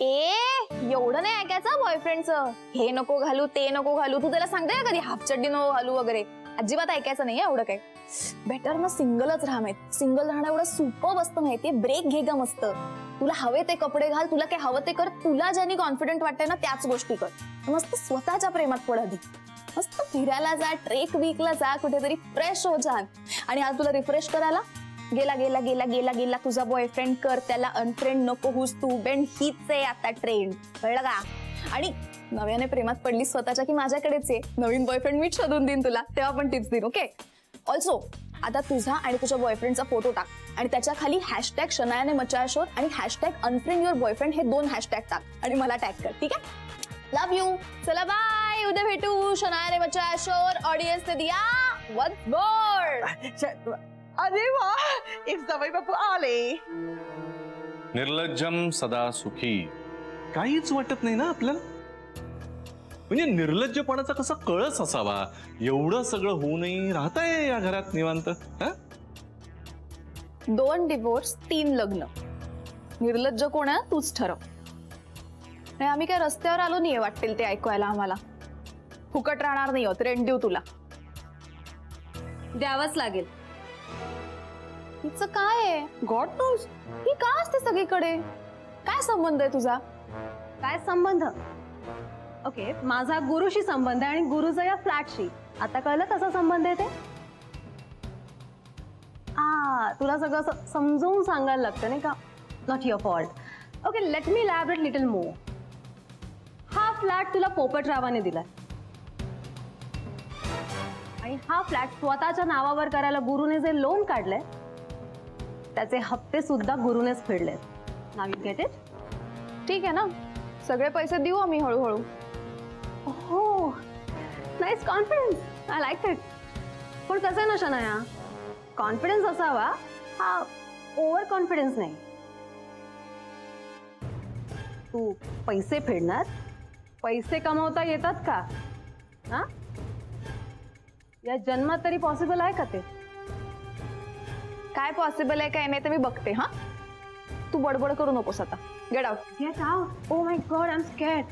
एवढं नाही ऐकायचं बॉयफ्रेंडचं. हे नको घालू ते नको घालू. तू त्याला सांगते का कधी हाफ चड्डी नको घालू वगैरे? अजिबात ऐकायचं नाही एवढं काय. बेटर ना सिंगलच राहा. माहिती सिंगल राहणं एवढं सुपर असतं माहितीये. ब्रेक घे ग मस्त. तुला हवे ते कपडे घाल, तुला काय हवं ते कर. तुला ज्यानी कॉन्फिडंट वाटतंय ना त्याच गोष्टी कर. मस्त स्वतःच्या प्रेमात पड आधी. मस्त फिरायला जा, ट्रेक वीकला जा, कुठेतरी फ्रेश हो जा. आणि आज तुला रिफ्रेश करायला गेला गेला गेला गेला गेला तुझा बॉयफ्रेंड कर. त्याला अनफ्रेंड नको होस तू. बेंड हीच आहे आता ट्रेंड, कळलं का? आणि नव्याने प्रेमात पडली स्वतःच्या की माझ्याकडेच आहे. नवीन बॉयफ्रेंड मी शोधून देईन तुला, तेव्हा पण टिप्स देईन. ओके. ऑल्सो आता तुझा आणि तुझ्या बॉयफ्रेंडचा फोटो टाक आणि त्याच्या खाली हॅशटॅग शनाया ने मचाया शोर आणि हॅशटॅग अनफ्रेंड युअर बॉयफ्रेंड हे 2 हॅशटॅग टाक आणि मला टॅग कर. ठीक आहे? लव यू. चला बाय. उद्या भेटू. शनाया ने मचाया शोर ऑडियन्स ने दिया वन्स मोर. अरे वाह, एक जावई बापू आले. निर्लज्जम सदा सुखी. काहीच वाटत नाही ना आपल्याला. म्हणजे निर्लज्जपणाचा कसा कळस असावा. एवढं सगळं होऊनही राहताय या घरात निवांत. 2 डिवोर्स 3 लग्न. निर्लज्ज कोण आहे तूच ठरव. नाही आम्ही काय रस्त्यावर आलो नाहीये वाटतील ते ऐकवायला. आम्हाला फुकट राहणार नाही होत. रेंट देऊ तुला. द्यावंच लागेल. हिचं काय आहे? God knows. ही का असते सगळीकडे? काय संबंध आहे तुझा? काय संबंध? ओके, माझा गुरुशी संबंध आहे आणि गुरुचा या फ्लॅटशी. आता कळलं कसा संबंध आहे ते? तुला सगळं समजून सांगायला लागतं नाही का? Not your fault. Okay, let me elaborate little more. हा फ्लॅट तुला पोपटरावाने दिलाय आणि हा फ्लॅट स्वतःच्या नावावर करायला गुरुने जे लोन काढलंय त्याचे हप्ते सुद्धा गुरुनेच फेडले. नाव यू गेट इट? ठीक आहे ना, सगळे पैसे देऊ आम्ही हळूहळू. हो, nice confidence. I like it. पण कसं आहे ना शनाया, कॉन्फिडन्स असावा हा ओव्हर कॉन्फिडन्स नाही. तू पैसे फेडणार, पैसे कमवता येतात का? हा, या जन्मात तरी पॉसिबल आहे का ते? काय पॉसिबल आहे काय नाही ते मी बघते. हा, तू बडबड करू नकोस आता. Get out. Get out? Oh my god, I am scared.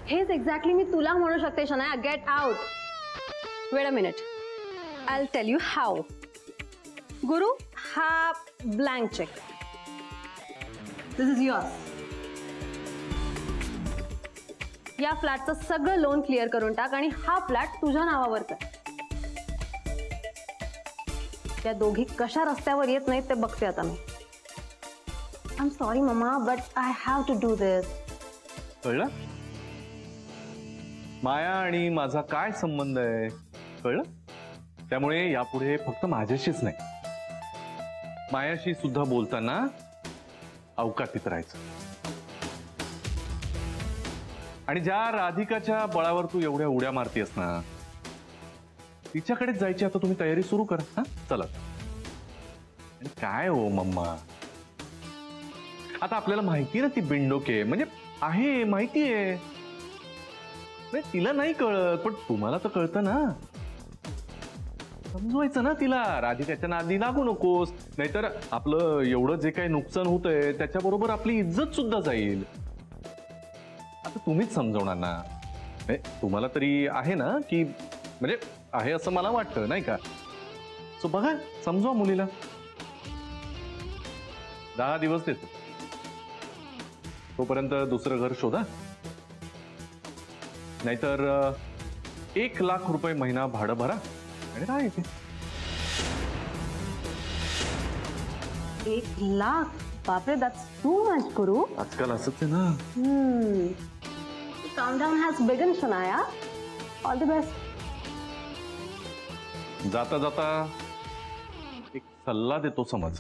हेच एक्झॅक्टली मी तुला म्हणू शकते Shanaya. Get out. Wait a minute, I will tell you how. Guru, हा blank cheque. This is yours. या फ्लॅटचं सगळं लोन क्लिअर करून टाक आणि हा फ्लॅट तुझ्या नावावर कर. त्या दोघी कशा रस्त्यावर येत नाहीत ते बघते आता मी. I am sorry mamma, but I have to do this. कळलं? माया आणि माझा काय संबंध आहे कळलं? त्यामुळे यापुढे फक्त माझ्याशीच नाही, मायाशी सुद्धा बोलताना अवकातीत राहायचं. आणि ज्या राधिकाच्या बळावर तू एवढ्या उड्या मारतीयस ना, तिच्याकडेच जायची आता तुम्ही तयारी सुरू करा. हा, चला. आणि काय हो मम्मा, आता आपल्याला माहिती ना ती बिंडोके म्हणजे आहे, माहितीये. नाही तिला नाही कळत, पण तुम्हाला तर कळतं ना. समजवायचं ना तिला. राधिकाच्या नादी लागू नकोस, नाहीतर आपलं एवढं जे काही नुकसान होतंय त्याच्याबरोबर आपली इज्जत सुद्धा जाईल. आता तुम्हीच समजवणार ना. तुम्हाला तरी आहे ना की म्हणजे आहे असं मला वाटतं नाही का? सो बघा, समजवा मुलीला. 10 दिवस देतो, तोपर्यंत दुसरं घर शोधा. नाहीतर 1 लाख रुपये महिना भाडं भरा आणि राहा इथे. 1 लाख? बापरे, दॅट्स टू मच गुरु. आजकाल असंच आहे ना. Countdown has begun Shanaya. All the best. जाता जाता एक सल्ला देतो समज.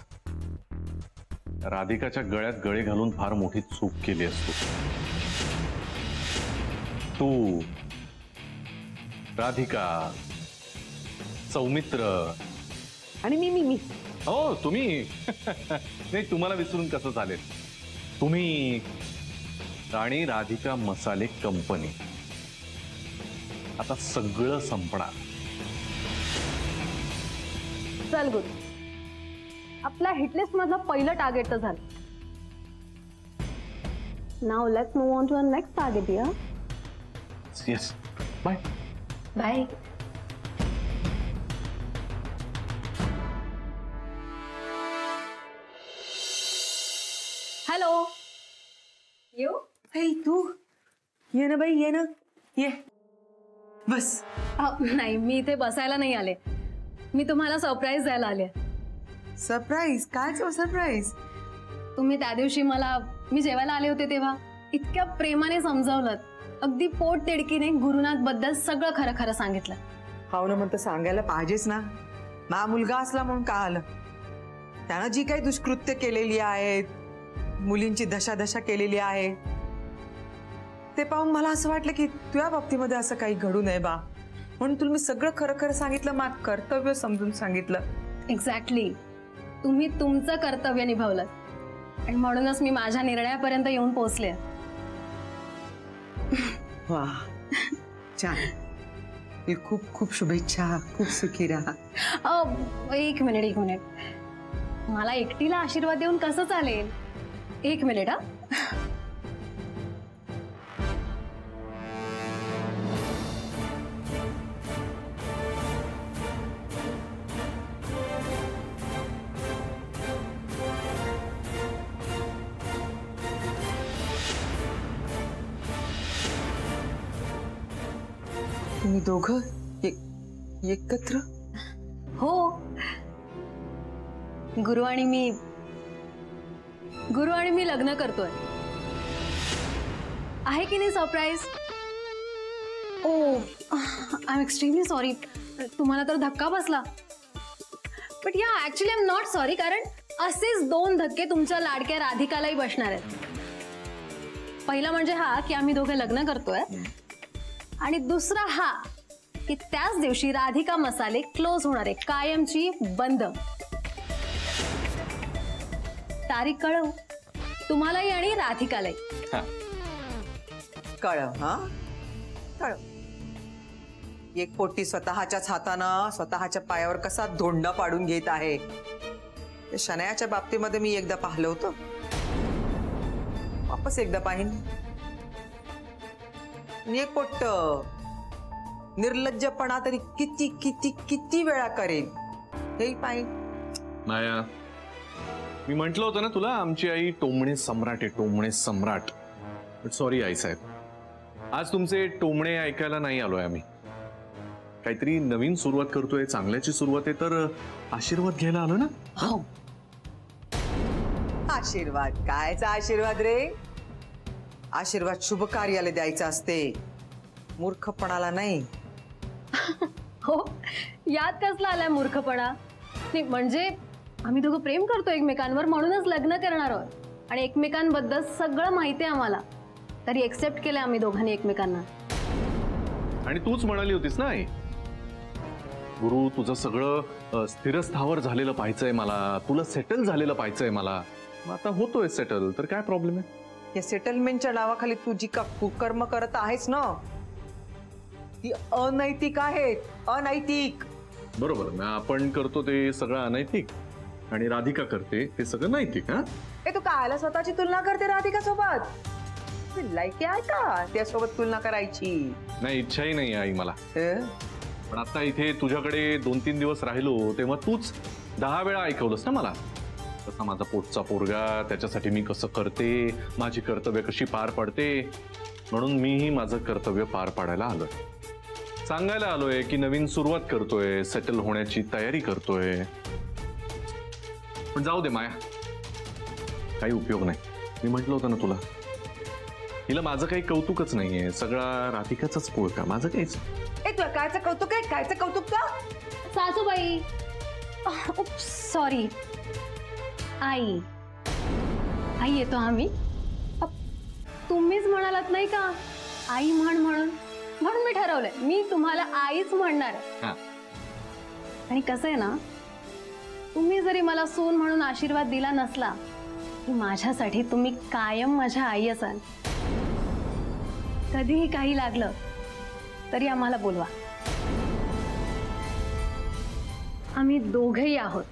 राधिकाच्या गळ्यात गळे घालून फार मोठी चूक केली असतो तू. राधिका, सौमित्र आणि मी. हो तुम्ही. नाही, तुम्हाला विसरून कसं चालेल. तुम्ही आणि राधिका मसाले कंपनी आता सगळं संपणार. चल गुरु, आपल्या हिटलिस्ट मधलं पहिलं टार्गेट तर झालं. Now let's move on to our next target, dear. Yes bye. Bye. Hello. You? हे तू ये ना बाई, ये ना, ये बस. नाही, मी इथे बसायला नाही आले. मी तुम्हाला सरप्राईज द्यायला आले. सरप्राईज? काय सरप्राईज? तुम्ही त्या दिवशी मी जेवायला आले होते तेव्हा इतक्या प्रेमाने समजावलं, अगदी पोट तिडकीने गुरुनाथ बद्दल सगळं खरं खरं सांगितलं. हाव ना, म्हणतं सांगायला पाहिजेच ना. माझा मुलगा असला म्हणून का आलं? त्यानं जी काही दुष्कृत्य केलेली आहेत, मुलींची दशादशा केलेली आहे, ते पाहून मला असं वाटलं की तुझ्या बाबतीमध्ये असं काही घडू नये बा, म्हणून तुला मी सगळं खरं खरं सांगितलं, माझं कर्तव्य समजून सांगितलं. एक्झॅक्टली. तुम्ही तुमचं कर्तव्य निभावलं आणि म्हणूनच मी माझ्या निर्णयापर्यंत येऊन पोहोचले. वा, छान. खूप खूप शुभेच्छा. खूप सुखी राहा. एक मिनिट. मला एकटीला आशीर्वाद देऊन कसं चालेल? एक मिनिट. तुम्ही दोघं एकत्र? हो. गुरु आणि मी लग्न करतोय. आहे की नाही surprise? Oh, I am extremely sorry. तुम्हाला तर धक्का बसला. But ya, actually I am not sorry, कारण असेच 2 धक्के तुमच्या लाडक्या राधिकालाही बसणार आहेत. पहिला म्हणजे हा की आम्ही दोघे लग्न करतोय, आणि दुसरा हा की त्याच दिवशी राधिका मसाले क्लोज होणार आहे, कायमची बंद. तारीख कळव तुम्हालाही आणि राधिकालाही. कळव. हा, कळव. एक पोटी स्वतःच्याच हातानं स्वतःच्या पायावर कसा धोंडा पाडून घेत आहे. शनायाच्या बाबतीमध्ये मी एकदा पाहिलं होतं, वापस एकदा पाहिन. एक पोट निर्लज्जपणा तरी किती किती किती वेळा करेल हे पाहिन. माया, मी म्हंटल होतं ना तुला, आमची आई टोमणे सम्राट आहे, टोमणे सम्राट. सॉरी आई साहेब, आज तुमचे टोमणे ऐकायला नाही आलोय आम्ही. काहीतरी नवीन सुरुवात करतोय, चांगल्याची सुरुवात आहे, तर आशीर्वाद घ्यायला आलो ना. हो. आशीर्वाद? कायचा आशीर्वाद रे? आशीर्वाद शुभ कार्याला द्यायचा असते, मूर्खपणाला नाही. हो, यात कसला आलाय मूर्खपणा? नाही, म्हणजे आम्ही दोघं प्रेम करतो एकमेकांवर, म्हणूनच लग्न करणार आहोत, आणि एकमेकांबद्दल सगळं माहिती आहे आम्हाला, तरी एक्सेप्ट केलं आम्ही दोघांनी एकमेकांना. आणि तूच म्हणाली होतीस ना आई, गुरु तुझं सगळं स्थिरस्थावर झालेलं पाहिजेय मला, तुला सेटल झालेलं पाहिजेय मला. मग आता होतोय सेटल, तर काय प्रॉब्लेम आहे? या सेटलमेंटच्या नावाखाली तू जी का कुकर्म करत आहेस ना, ती अनैतिक आहेत. अनैतिक. बरोबर. आपण करतो ते सगळं अनैतिक, आणि राधिका करते ते सगळं नैतिक. हा, तू कायला स्वतःची तुलना करते राधिका सोबत? लायकी आहे का त्यासोबत तुलना करायची? नाही, इच्छाही नाही आई मला. पण आता इथे तुझ्याकडे 2-3 दिवस राहिलो तेव्हा तूच 10 वेळा ऐकवलंस ना मला, कसा माझा पोटचा पोरगा, त्याच्यासाठी मी कसं करते, माझी कर्तव्य कशी पार पडते. म्हणून मीही माझं कर्तव्य पार पाडायला आलोय, सांगायला आलोय की नवीन सुरुवात करतोय, सेटल होण्याची तयारी करतोय. पण जाऊ दे माया, काही उपयोग नाही. मी म्हटलं होतं ना तुला, हिला माझं काही कौतुकच नाहीये, सगळा राधिकाचाच पोळका, माझं काहीच. तुला कायचं कौतुक आहे? कायचं कौतुक का? सासूबाई, सॉरी. आई येतो आम्ही. तुम्हीच म्हणालात नाही का आई म्हणून मी ठरवलंय, मी तुम्हाला आईच म्हणणार आहे. आणि कसं आहे ना, तुम्ही जरी मला सून म्हणून आशीर्वाद दिला नसला, माझ्यासाठी तुम्ही कायम माझ्या आई असाल. कधीही काही लागलं तरी आम्हाला बोलवा, आम्ही दोघेही आहोत.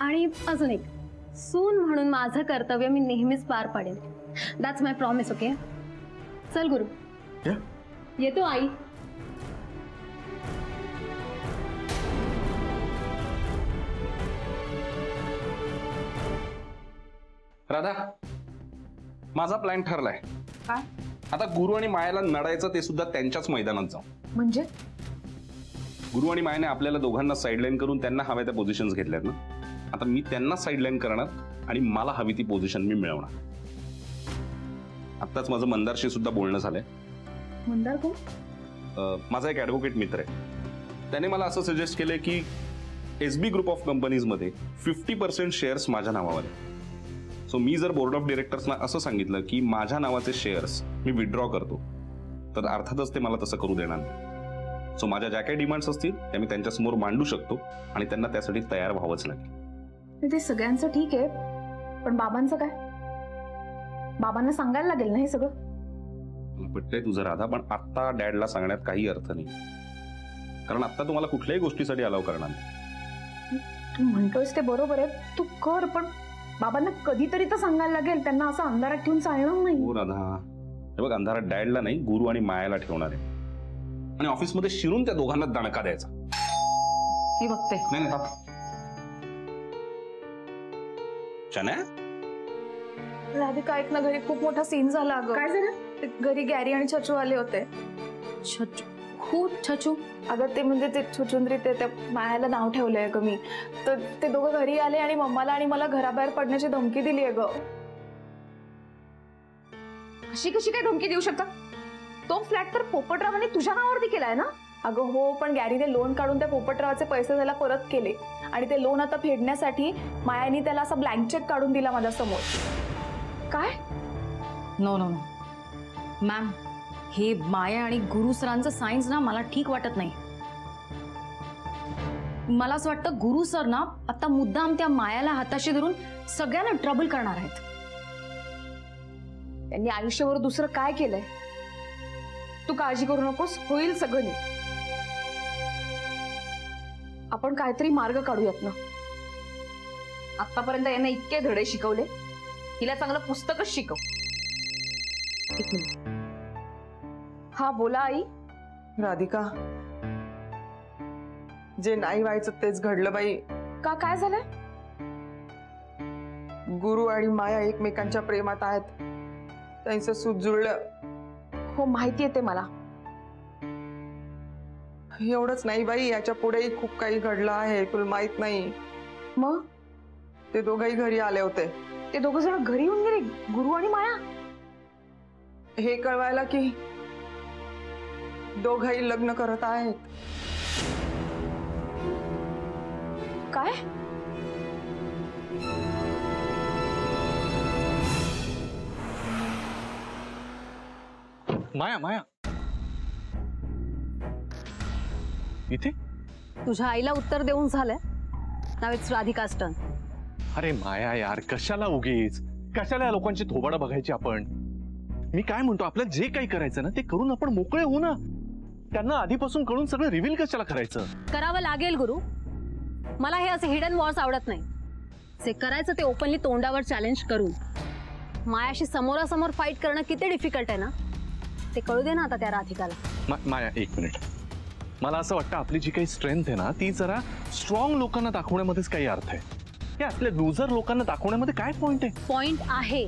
आणि अजून एक, सून म्हणून माझं कर्तव्य मी नेहमीच पार पाडेन. That's my promise. ओके चल गुरु. येतो आई. राधा, माझा प्लॅन ठरलाय. काय? आता गुरु आणि मायाला नडायचं ते सुद्धा त्यांच्याच मैदानात जाऊ. म्हणजे गुरु आणि मायाने आपल्याला दोघांना साईडलाईन करून त्यांना हव्या त्या पोझिशन्स घेतल्यात ना. आता मी त्यांना साईडलाईन करणार आणि मला हवी ती पोझिशन मी मिळवणार. आत्ताच माझं मंदारशी सुद्धा बोलणं झालंय. मंदार कोण? माझा एक ॲडव्होकेट मित्र आहे. त्याने मला असं सजेस्ट केलंय की SB ग्रुप ऑफ कंपनीजमध्ये 50% शेअर्स माझ्या नावावर आहे. सो मी जर बोर्ड ऑफ डिरेक्टर्सना असं सांगितलं की माझ्या नावाचे शेअर्स मी विथड्रॉ करतो, तर अर्थातच ते मला तसं करू देणार नाही. सो माझ्या ज्या काही डिमांड्स असतील त्या मी त्यांच्यासमोर मांडू शकतो आणि त्यांना त्यासाठी तयार व्हावंच लागेल. ते सगळ्यांचं ठीक आहे, पण बाबांचं काय? बाबांना सांगायला लागेल ना हे सगळं. मला पटतंय तुझं राधा, पण आत्ता डॅडला सांगण्यात काही अर्थ नाही, कारण आत्ता तुम्हाला कुठल्याही गोष्टीसाठी अलाव करणार नाही. तू म्हणतोयस ते बरोबर आहे, तू कर, पण बाबांना कधीतरी तर सांगायला लागेल. त्यांना असं अंधारात ठेवून चालणार नाही. हो राधा, हे बघ, अंधारात डॅडला नाही, गुरु आणि मायाला ठेवणार आहे आणि ऑफिसमध्ये शिरून त्या दोघांना दणका द्यायचा. मी बघते. नाही नाही थांब. चण्या, राधिका ऐक ना, घरी खूप मोठा सीन झाला. अगं काय झालं? घरी गॅरी आणि छचू आले होते. छचू? खूप छचू? अगं ते म्हणजे ते छुचुंद्री ते त्या मायाला नाव ठेवलंय अगं मी. तर ते दोघं घरी आले आणि मम्माला आणि मला घराबाहेर पडण्याची धमकी दिली आहे गं. अशी कशी काय धमकी देऊ शकतात? तो फ्लॅट तर पोपटरावांनी तुझ्या नावावरती केलाय ना? अगं हो, पण गॅरीने लोन काढून त्या पोपटरावाचे पैसे त्याला परत केले आणि ते लोन आता फेडण्यासाठी मायानी त्याला असा ब्लँक चेक काढून दिला माझ्या समोर. काय? नो नो नो मॅम, हे माया आणि गुरु सरांचं सायन्स ना मला ठीक वाटत नाही. मला असं वाटतं गुरु सर ना आता मुद्दाम त्या मायाला हाताशी धरून सगळ्यांना ट्रबल करणार आहेत. त्यांनी आयुष्यावर दुसरं काय केलंय? तू काळजी करू नकोस, होईल सगळं नीट. आपण काहीतरी मार्ग काढूयात ना. आतापर्यंत यांना इतके धडे शिकवले, हिला चांगलं पुस्तकच शिकव. एक मिनिट. हा बोला आई. राधिका, जे नाही व्हायचं तेच घडलं बाई. का, काय झालंय? गुरु आणि माया एकमेकांच्या प्रेमात आहेत. त्यांचं सूत जुळलं. हो माहितीये ते मला. एवढंच नाही बाई, याच्या पुढेही खूप काही घडलं आहे, तुला माहित नाही. मग ते दोघंही घरी आले होते. ते दोघं जण घरी येऊन गेले, गुरु आणि माया? हे कळवायला की दोघंही लग्न करत आहेत. काय? माया माया इथे? तुझ्या आईला उत्तर देऊन झालंय. नाव इट्स राधिका's turn. अरे माया यार, कशाला उगीच, कशाला या लोकांची थोबाडं बघायची आपण? मी काय म्हणतो, आपल्याला जे काही करायचं ना ते करून आपण मोकळे होऊ ना. त्यांना आधीपासून कळून सगळं रिव्हील कशाला करायचं? करावं लागेल गुरु. मला हे असे हिडन वॉर्स आवडत नाही. जे करायचं ते ओपनली तोंडावर चॅलेंज करून. मायाशी समोरासमोर फाईट करणं किती डिफिकल्ट आहे ना, ते कळू दे ना आता त्या राधिकाला. माया एक मिनिट, मला असं वाटतं आपली जी काही स्ट्रेंथ आहे ना ती जरा स्ट्रॉंग लोकांना दाखवण्यामध्येच काही अर्थ आहे. हे असल्या लुझर लोकांना दाखवण्यामध्ये काय पॉइंट आहे? पॉइंट आहे.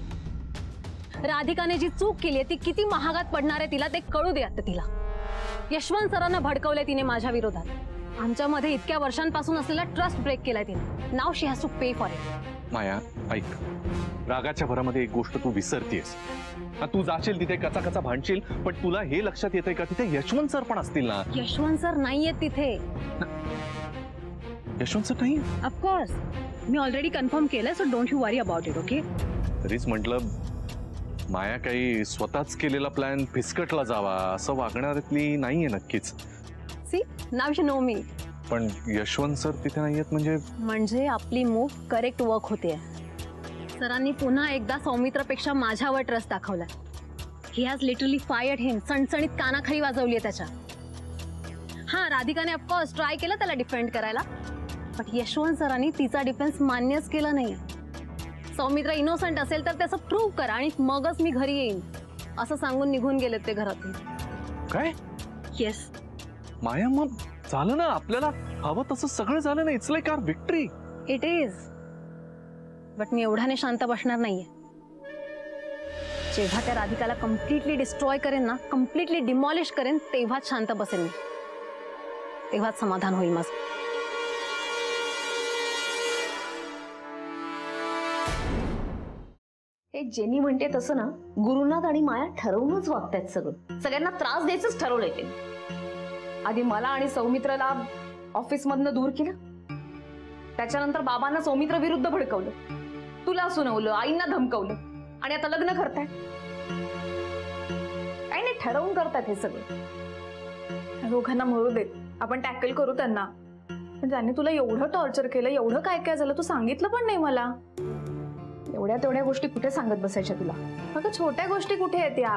राधिकाने जी चूक केली ती किती महागात पडणार आहे तिला ते कळू दे आता तिला. यशवंत सरांना भडकवले तिने माझ्या विरोधात. आमच्यामध्ये इतक्या वर्षांपासून असलेला ट्रस्ट ब्रेक केलाय तिने. Now she has to pay for it. Maya ऐक, रागाच्या भरामध्ये एक गोष्ट तू विसरतेस. तू जाशील तिथे कचा कचा भांडशील, पण तुला हे लक्षात येतंय का तिथे यशवंत सर पण असतील ना? यशवंत सर नाहीयेत तिथे. यशवंत सर नाही? ऑफकोर्स, मी ऑलरेडी कन्फर्म केलंय, so don't you worry about it. Okay. तरीच म्हटलं माया काही स्वतःच केलेला प्लॅन फिसकटला जावा असं वागणाऱ्यातली नाहीये नक्कीच. सी, नाव यू नो मी. पण यशवंत सर तिथे नाहीयेत म्हणजे आपली मूव्ह करेक्ट वर्क होते. सरांनी पुन्हा एकदा सौमित्रपेक्षा माझ्यावर ट्रस्ट दाखवला. ही हॅज लिटरली फायर्ड हिम. सणसणीत कानाखाली वाजवली आहे त्याच्या. हा, राधिकाने ऑफकोर्स ट्राय केलं त्याला डिफेंड करायला, पण यशवंत सरांनी तिचा डिफेन्स मान्यच केला नाही. सौमित्र इनोसंट असेल तर त्याचं प्रूव्ह करा आणि मगच मी घरी येईन असं सांगून निघून गेलेत ते घरातून. काय येस. माया, मग झालं ना आपल्याला हवं तसं सगळं झालं ना. It's like our victory. It is. But मी एवढ्याने शांत बसणार नाहीये. जेव्हा त्या राधिकाला कम्प्लिटली डिस्ट्रॉय करेन ना, कम्प्लिटली डिमॉलिश करेन, तेव्हाच शांत बसेन मी. तेव्हाच समाधान होईल माझं. हे जेनी म्हणते तसं ना, गुरुनाथ आणि माया ठरवूनच वागतायत. सगळ्यांना त्रास द्यायचंच ठरवलंय ते. आधी मला आणि सौमित्रला ऑफिस मधनं दूर केलं, त्याच्यानंतर बाबांना सौमित्र विरुद्ध भडकवलं, तुला सुनवलं, आईंना धमकवलं, आणि आता लग्न करताय. काही नाही, ठरवून करतात हे सगळं. दोघांना मरू देत, आपण टॅकल करू त्यांना. पण त्यांनी तुला एवढं टॉर्चर केलं, एवढं काय काय झालं, तू सांगितलं पण नाही मला. एवढ्या तेवढ्या गोष्टी कुठे सांगत बसायच्या तुला? अगं छोट्या गोष्टी कुठे आहेत या.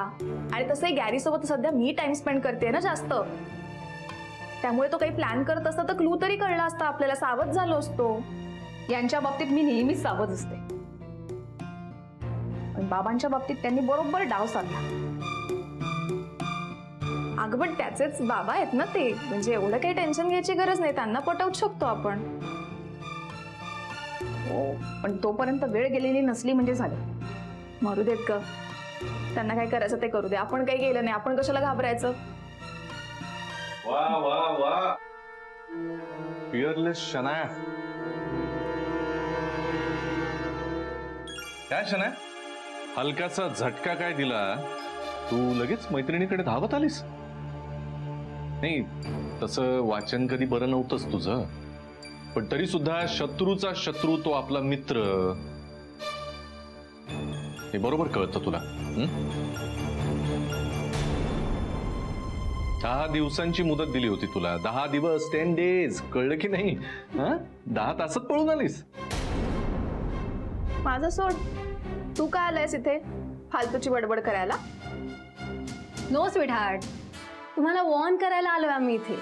आणि तसंही गॅरी सोबत सध्या मी टाइम स्पेंड करते ना जास्त, त्यामुळे तो काही प्लॅन करत असता तर क्लू तरी कळला असता आपल्याला, सावध झालो असतो. यांच्या बाबतीत मी नेहमीच सावध असते, पण बाबांच्या बाबतीत त्यांनी बरोबर डाव साधला. अगं पण त्याचेच बाबा आहेत ना ते, म्हणजे एवढं काही टेन्शन घ्यायची गरज नाही, त्यांना पटवूच शकतो आपण. हो, पण तोपर्यंत वेळ गेलेली नसली म्हणजे झालं. मरू देत ग, त्यांना काय करायचं ते करू दे. आपण काही केलं नाही, आपण कशाला घाबरायचं. वा वा वा, फिअरलेस शनाया. काय शनाया, हलकासा झटका काय दिला, तू लगेच मैत्रिणीकडे धावत आलीस? नाही, तसं वाचन कधी बरं नव्हतंच तुझं, पण तरी सुद्धा शत्रूचा शत्रू तो आपला मित्र, हे बरोबर कळतं तुला. 10 दिवसांची मुदत दिली होती तुला. 10 दिवस, 10 डेज, कळलं की नाही? 10 तासात पळून आलीस. माझं सोड, तू काय आलायस इथे फालतूची बडबड करायला? नो स्वीट हार्ट, तुम्हाला वॉर्न करायला आलोय आम्ही इथे.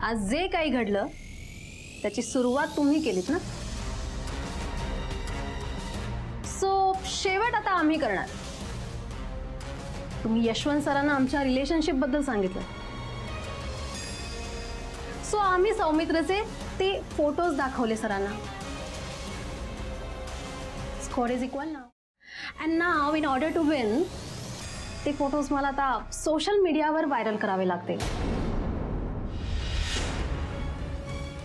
आज जे काही घडलं त्याची सुरुवात तुम्ही केलीत ना, सो शेवट आता आम्ही करणार. तुम्ही यशवंत सरांना आमच्या रिलेशनशिप बद्दल सांगितलं, सो आम्ही सौमित्रचे ते फोटोज दाखवले सरांना. Score is equal now. And now in order to win, ते फोटोज मला आता सोशल मीडियावर व्हायरल करावे लागते.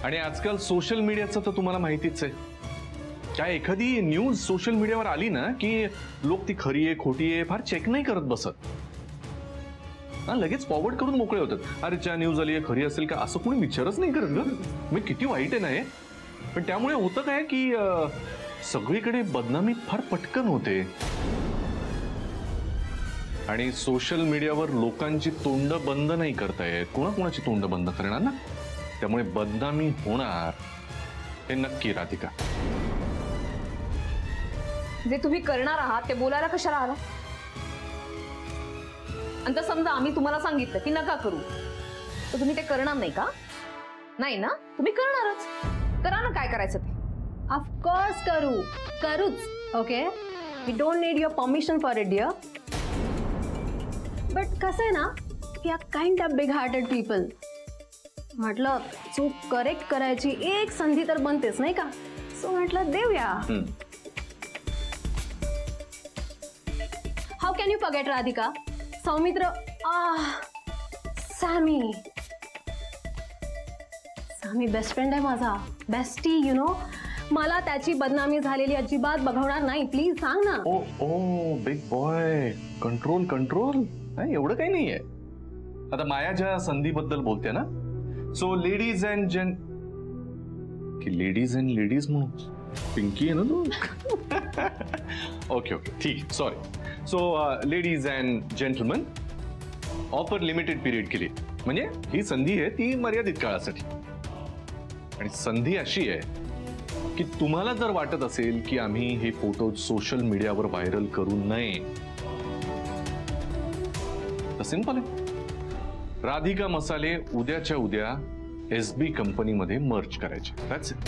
आणि आजकाल सोशल मीडियाचं तर तुम्हाला माहितीच आहे. काय एखादी न्यूज सोशल मीडियावर आली ना की लोक ती खरी आहे खोटी आहे फार चेक नाही करत बसत. लगेच फॉरवर्ड करून मोकळे होतात. अरे त्या न्यूज आली आहे, खरी असेल का, असं कोणी विचारच नाही करत ग. मी किती वाईट आहे ना हे. पण त्यामुळे होतं काय की सगळीकडे बदनामी फार पटकन होते. आणि सोशल मीडियावर लोकांची तोंड बंद नाही करता येत. कोणाकोणाची तोंड बंद करणार ना, त्यामुळे बदनामी होणार हे नक्की. राधिका, जे तुम्ही करणार आहात ते बोलायला कशाला आला? आणि समजा आम्ही तुम्हाला सांगितलं की नका करू, तर तुम्ही ते करणार नाही का? नाही ना, तुम्ही करणारच. करा ना काय करायचं ते. ऑफकोर्स करूच. Okay, we don't need your permission for it dear. But कसं आहे ना, we are kind of big hearted people. म्हटलं चूक करेक्ट करायची एक संधी तर बनतेच नाही का, सो म्हटलं देऊया. How can you forget Radhika, Saumitra, Sami best friend आहे माझा, बेस्टी, यु नो. मला त्याची बदनामी झालेली अजिबात बघवणार नाही. प्लीज सांग ना. ओ बिग बॉय, कंट्रोल कंट्रोल. नाही एवढं काही नाहीये. आता मायाच्या संधीबद्दल बोलते ना, सो लेडीज अँड लेडीज म्हणून पिंकी आहे ना तू. ओके ठीक, sorry. So ladies and gentleman, offer limited period केली. म्हणजे ही संधी आहे ती मर्यादित काळासाठी. आणि संधी अशी आहे की तुम्हाला जर वाटत असेल की आम्ही हे फोटो सोशल मीडियावर व्हायरल करू नये, तर सिंपल आहे. राधिका मसाले उद्याच्या उद्या SB कंपनीमध्ये मर्ज करायचे. That's it.